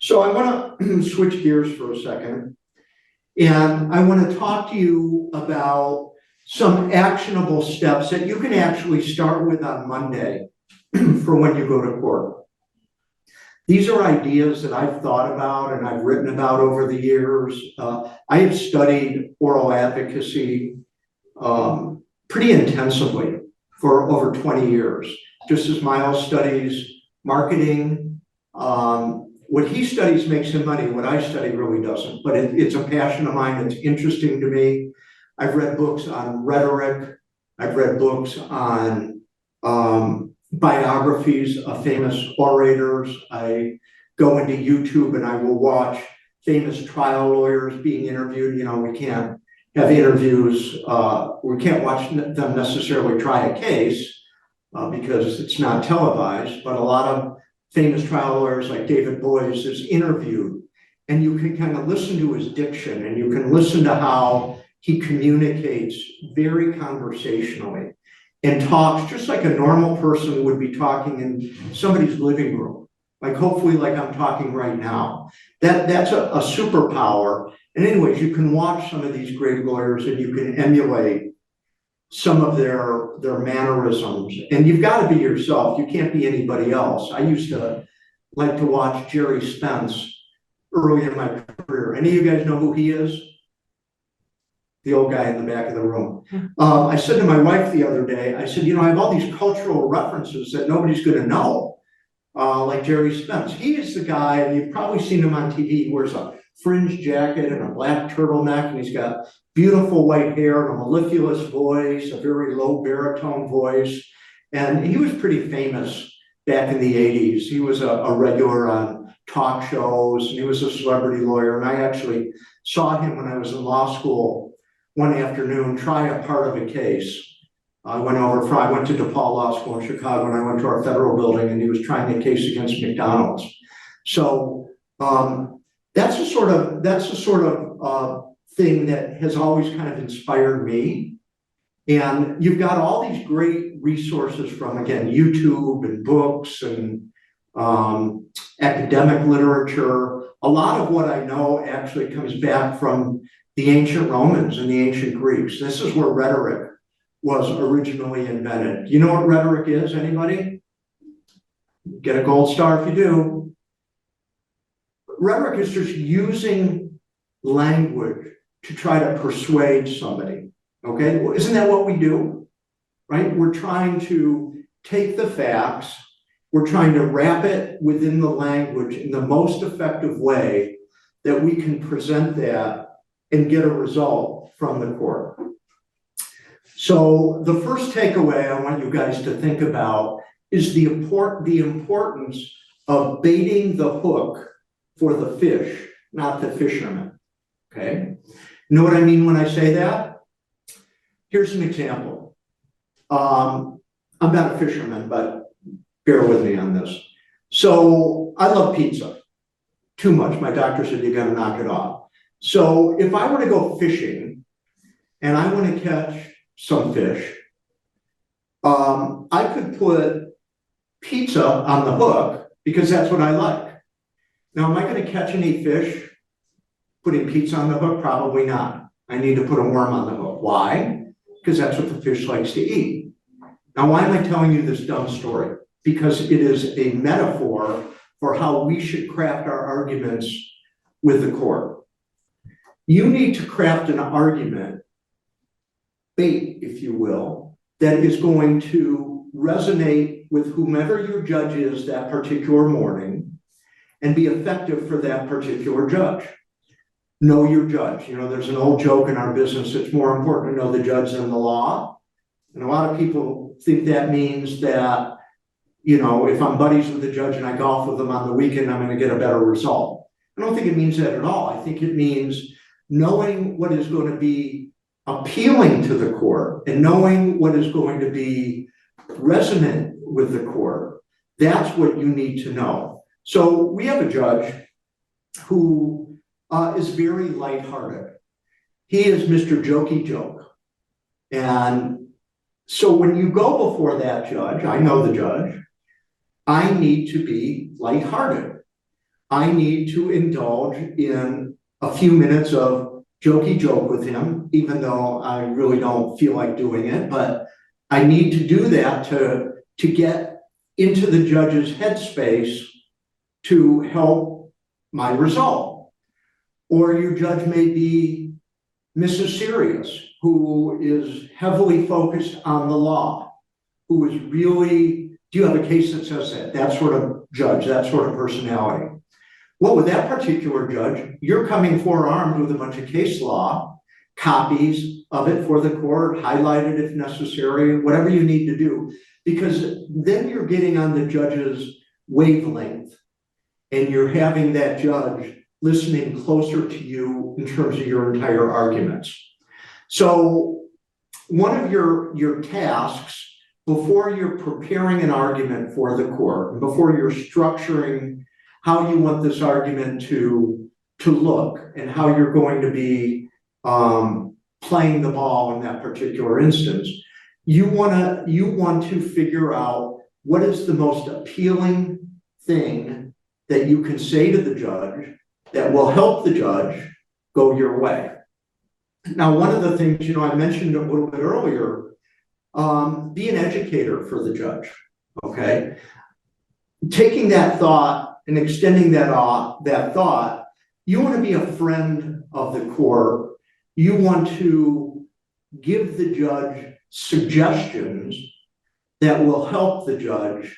So I want to switch gears for a second, and I want to talk to you about some actionable steps that you can actually start with on Monday for when you go to court. These are ideas that I've thought about and I've written about over the years. I have studied oral advocacy pretty intensively for over 20 years, just as Miles studies marketing. What he studies makes him money. What I study really doesn't, but it's a passion of mine. It's interesting to me. I've read books on rhetoric. I've read books on biographies of famous orators. I go into YouTube and I will watch famous trial lawyers being interviewed. You know, we can't have interviews. We can't watch them necessarily try a case because it's not televised, but a lot of famous trial lawyers like David Boies is interviewed, and you can kind of listen to his diction and you can listen to how he communicates very conversationally and talks just like a normal person would be talking in somebody's living room, like hopefully like I'm talking right now. That's a superpower. And anyways, you can watch some of these great lawyers and you can emulate some of their mannerisms, and you've got to be yourself. You can't be anybody else. I used to like to watch Jerry Spence early in my career. Any of you guys know who he is? The old guy in the back of the room. I said to my wife the other day, I said, you know, I have all these cultural references that nobody's going to know, like Jerry Spence. He is the guy, and you've probably seen him on TV. He wears a fringe jacket and a black turtleneck, and he's got beautiful white hair and a mellifluous voice, a very low baritone voice. And he was pretty famous back in the 80s. He was a regular on talk shows, and he was a celebrity lawyer. And I actually saw him when I was in law school one afternoon try a part of a case. I went to DePaul Law School in Chicago, and I went to our federal building, and he was trying a case against McDonald's. So that's the sort of thing that has always kind of inspired me. And you've got all these great resources from, again, YouTube and books and academic literature. A lot of what I know actually comes back from the ancient Romans and the ancient Greeks. This is where rhetoric was originally invented. You know what rhetoric is, anybody? Get a gold star if you do. Rhetoric is just using language to try to persuade somebody, okay? Well, isn't that what we do, right? We're trying to take the facts, we're trying to wrap it within the language in the most effective way that we can present that and get a result from the court. So the first takeaway I want you guys to think about is the importance of baiting the hook for the fish, not the fisherman, okay? You know what I mean when I say that? Here's an example. I'm not a fisherman, but bear with me on this. So I love pizza, too much. My doctor said you gotta knock it off. So if I were to go fishing and I want to catch some fish, I could put pizza on the hook because that's what I like. Now, am I going to catch any fish putting pizza on the hook? Probably not. I need to put a worm on the hook. Why? Because that's what the fish likes to eat. Now, why am I telling you this dumb story? Because it is a metaphor for how we should craft our arguments with the court. You need to craft an argument, bait, if you will, that is going to resonate with whomever your judge is that particular morning and be effective for that particular judge. Know your judge. You know, there's an old joke in our business, it's more important to know the judge than the law. And a lot of people think that means that, you know, if I'm buddies with the judge and I golf with them on the weekend, I'm going to get a better result. I don't think it means that at all. I think it means knowing what is going to be appealing to the court and knowing what is going to be resonant with the court. That's what you need to know. So we have a judge who is very lighthearted. He is Mr. Jokey Joke. And so when you go before that judge, I know the judge, I need to be lighthearted. I need to indulge in a few minutes of jokey joke with him, even though I really don't feel like doing it, but I need to do that to get into the judge's headspace to help my result. Or your judge may be Mrs. Serious, who is heavily focused on the law, who is really, do you have a case that says that? That sort of judge, that sort of personality. Well, with that particular judge, you're coming forearmed with a bunch of case law, copies of it for the court, highlighted if necessary, whatever you need to do, because then you're getting on the judge's wavelength and you're having that judge listening closer to you in terms of your entire arguments. So one of your tasks before you're preparing an argument for the court, before you're structuring how you want this argument to look and how you're going to be playing the ball in that particular instance, you want to figure out what is the most appealing thing that you can say to the judge that will help the judge go your way. Now, one of the things, I mentioned a little bit earlier, be an educator for the judge, okay? Taking that thought and extending that thought, you want to be a friend of the court. You want to give the judge suggestions that will help the judge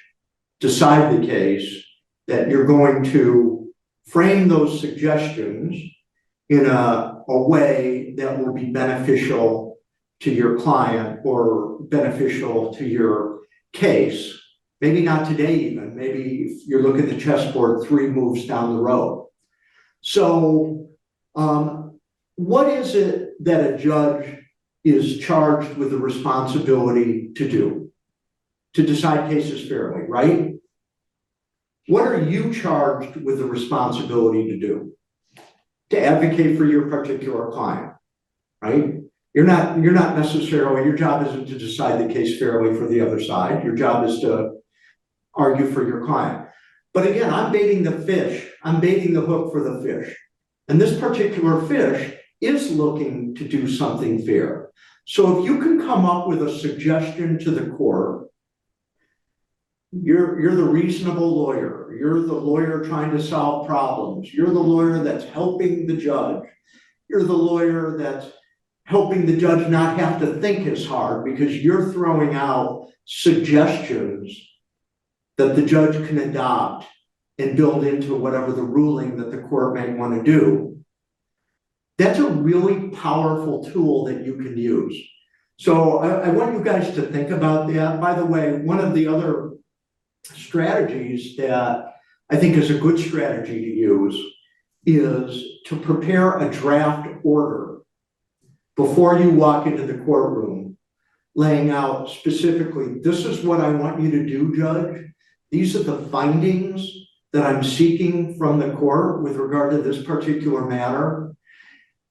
decide the case, that you're going to frame those suggestions in a way that will be beneficial to your client or beneficial to your case. Maybe not today even, maybe if you're looking at the chessboard 3 moves down the road. So what is it that a judge is charged with the responsibility to do? To decide cases fairly, right? What are you charged with the responsibility to do? To advocate for your particular client, right? You're not necessarily, your job isn't to decide the case fairly for the other side. Your job is to argue for your client. But again, I'm baiting the fish. I'm baiting the hook for the fish. And this particular fish is looking to do something fair. So if you can come up with a suggestion to the court, you're the reasonable lawyer. You're the lawyer trying to solve problems. You're the lawyer that's helping the judge. You're the lawyer that's helping the judge not have to think as hard because you're throwing out suggestions that the judge can adopt and build into whatever the ruling that the court may want to do. That's a really powerful tool that you can use. So I want you guys to think about that. By the way, one of the other strategies that I think is a good strategy to use is to prepare a draft order before you walk into the courtroom, laying out specifically, this is what I want you to do, Judge. These are the findings that I'm seeking from the court with regard to this particular matter.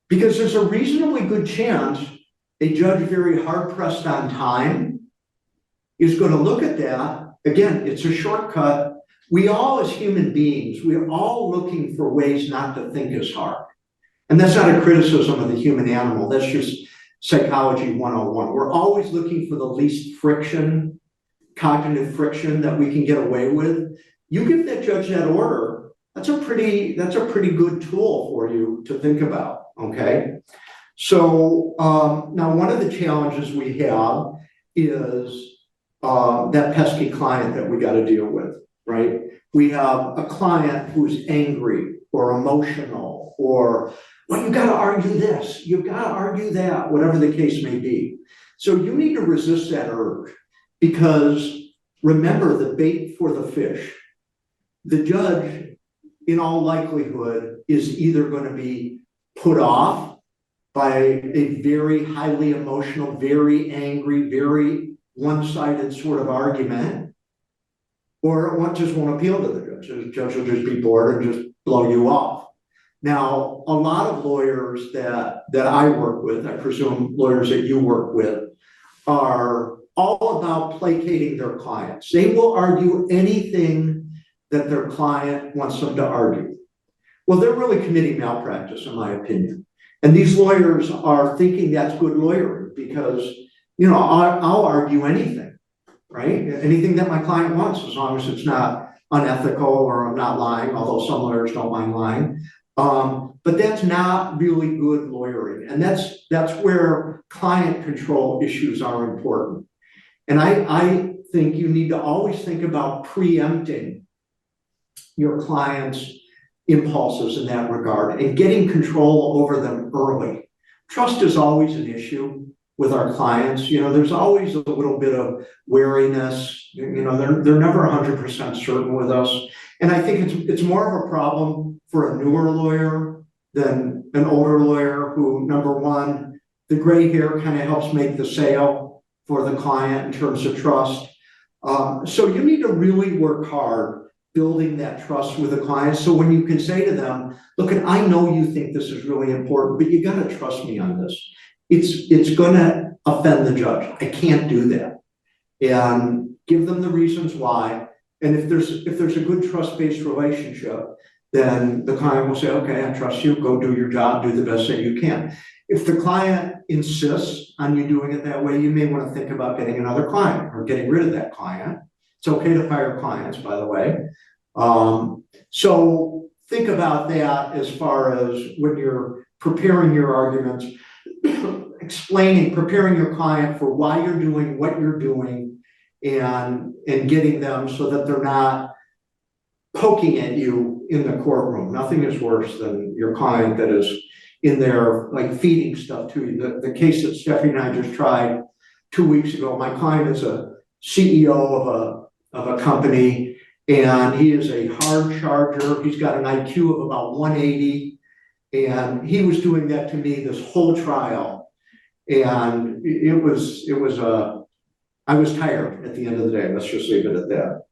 Because there's a reasonably good chance a judge very hard pressed on time is going to look at that. Again, it's a shortcut. We all as human beings, we're all looking for ways not to think as hard. And that's not a criticism of the human animal. That's just psychology 101. We're always looking for the least friction, cognitive friction that we can get away with. You give that judge that order, that's a pretty good tool for you to think about, okay? So now one of the challenges we have is that pesky client that we got to deal with, right? We have a client who's angry or emotional or, well, you got to argue this, you've got to argue that, whatever the case may be. So you need to resist that urge because remember the bait for the fish. The judge, in all likelihood, is either going to be put off by a very highly emotional, very angry, very one-sided sort of argument, or it just won't appeal to the judge. The judge will just be bored and just blow you off. Now, a lot of lawyers that I work with, I presume lawyers that you work with, are all about placating their clients. They will argue anything that their client wants them to argue. Well, they're really committing malpractice, in my opinion. And these lawyers are thinking that's good lawyering because, I'll argue anything, right? Anything that my client wants, as long as it's not unethical or I'm not lying, although some lawyers don't mind lying. But that's not really good lawyering. And that's where client control issues are important. And I think you need to always think about preempting your client's impulses in that regard and getting control over them early. Trust is always an issue with our clients. There's always a little bit of wariness. They're never 100% certain with us. And I think it's more of a problem for a newer lawyer than an older lawyer who, number one, the gray hair kind of helps make the sale for the client in terms of trust. So you need to really work hard building that trust with the client. So when you can say to them, look, I know you think this is really important, but you got to trust me on this. It's going to offend the judge. I can't do that. And give them the reasons why. And if there's a good trust-based relationship, then the client will say, okay, I trust you, go do your job, do the best that you can. If the client insists on you doing it that way, you may want to think about getting another client or getting rid of that client. It's okay to fire clients, by the way. So think about that as far as when you're preparing your arguments, preparing your client for why you're doing what you're doing and getting them so that they're not poking at you in the courtroom. Nothing is worse than your client that is in there like feeding stuff to you. The case that Stephanie and I just tried 2 weeks ago, my client is a CEO of a company, and he is a hard charger. He's got an IQ of about 180, and he was doing that to me this whole trial. And I was tired at the end of the day. Let's just leave it at that.